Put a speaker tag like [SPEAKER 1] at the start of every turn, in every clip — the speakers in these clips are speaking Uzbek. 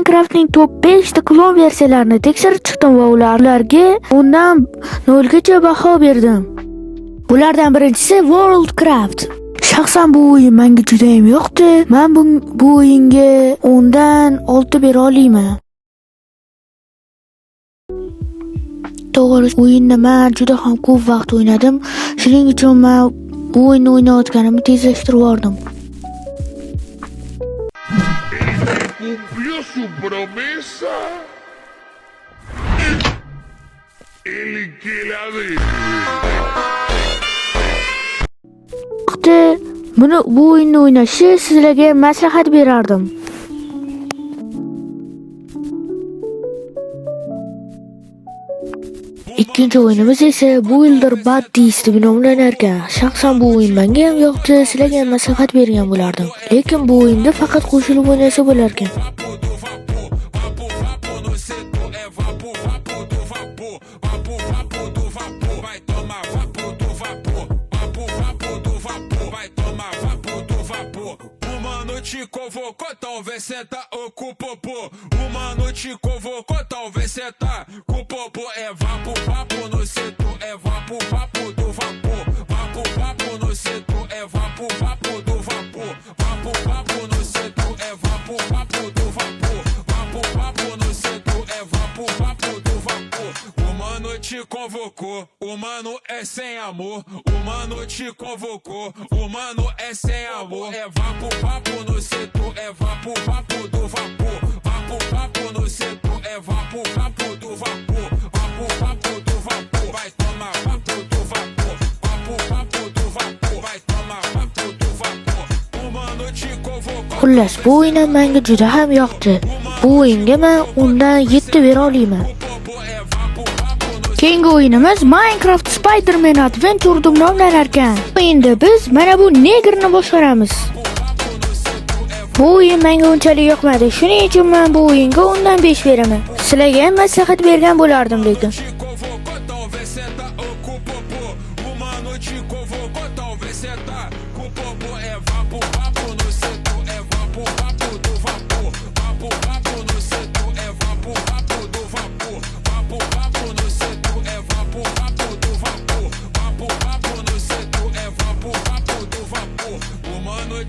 [SPEAKER 1] Minecraftning top 5 ta klon versiyalarini tekshirib chiqdim va ularga 10 dan 0 gacha baho berdim. Bulardan birinchisi Worldcraft. Shaxsan bu o'yin menga juda ham yoqdi. Men bu o'yinga 10 dan 6 bera olaman. To'g'ri, o'yinni men juda ham ko'p vaqt o'ynadim. Shuning uchun men bu o'yinni o'ynayotganimni tezlashtirib yubordim.
[SPEAKER 2] Cumplió su promesa. El que la
[SPEAKER 1] Buni bu o'yinni o'ynashni sizlarga maslahat berardim. Ikkinchi o'yinimiz esa Builder Buddies deb nomlanar ekan. Shaxsan bu o'yin menga ham yoqdi, sizlarga ham maslahat bergan bo'lardim. Lekin bu o'yinda faqat qo'shilib o'ynasa bo'lar ekan.
[SPEAKER 3] Te convocou, talvez senta com o popô. Uma noite convocou, talvez senta com o popô. É vapo, vapo no setor, é vapo, vapo do vapor. Vapo, vapo no setor, é vapo, vapo do vapor. Vapo, vapo no setor, é vapo, vapo do vapor. Vapo, vapo no setor, é vapo, vapo do vapor. Uma noite convocou, o mano é sem amor. Uma noite convocou, o mano é sem amor. É vapo, vapo no setor, é vapo, vapo do vapor. Vapo, vapo no setor, é vapo, vapo do vapor. Vapo, vapo do vapor, vai tomar vapo do vapor. Vapo, vapo do vapor, vai tomar vapo do vapor. Uma noite convocou.
[SPEAKER 1] Xullas, bu o'yin menga juda ham yoqdi. Bu o'yinga men undan 7 bera olaman. Keyingi o'yinimiz Minecraft Spider-Man Adventure deb nomlanar ekan. Endi biz mana bu negrni boshqaramiz. Bu o'yin menga unchalik yoqmadi. Shuning uchun men bu o'yinga 10 dan 5 beraman. Sizlarga ham maslahat bergan bo'lardim lekin.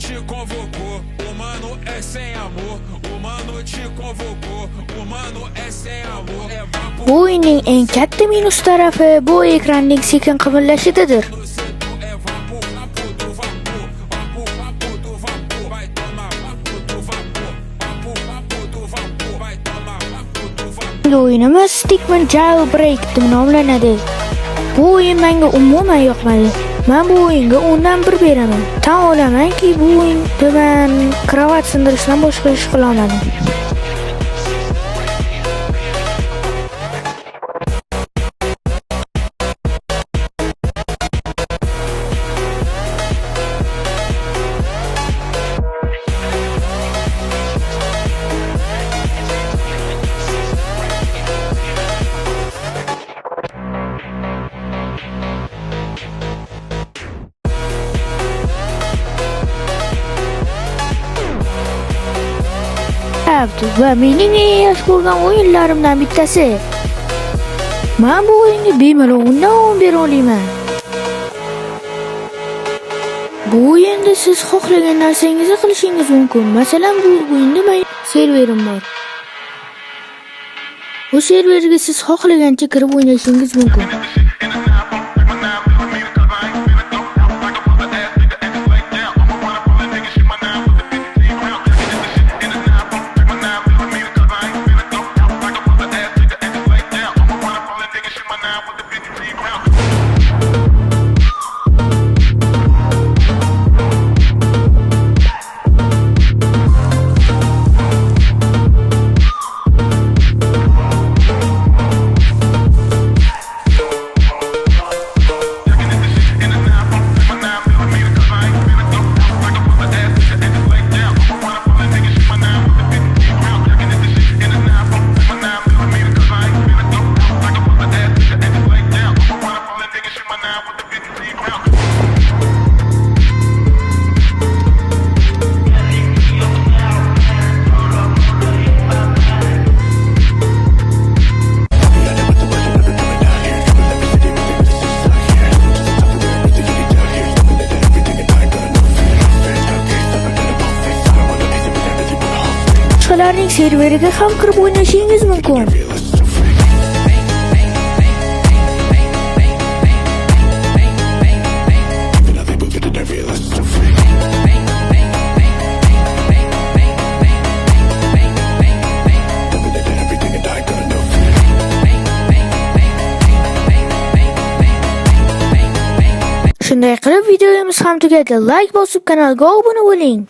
[SPEAKER 3] Te convocou, o mano é sem amor. O mano te convocou, o mano é sem amor. É vapo.
[SPEAKER 1] Bu o'yinning eng katta minus tarafi bu ekranning sekin qimirlashidir. O'yinimiz Stickman Jailbreak deb nomlanadi. Bu o'yin menga umuman yoqmadi. Men bu o'yinga 10 dan 1 beraman. Tan olamanki, bu o'yinda men kravat sindirishdan boshqa ish qila olmadim. Va mening eng yaxshi ko'rgan o'yinlarimdan bittasi. Men bu o'yinga bemalol 10 dan 10 bera olaman. Bu o'yinda siz xohlagan narsangizni qilishingiz mumkin. Masalan, bu o'yinda men serverim bor. Bu serverga siz xohlagancha kirib o'ynashingiz mumkin. ularning serveriga ham kirib o'ynashingiz mumkin. Shunday qilib videomiz ham tugadi. Like bosib kanalga obuna bo'ling.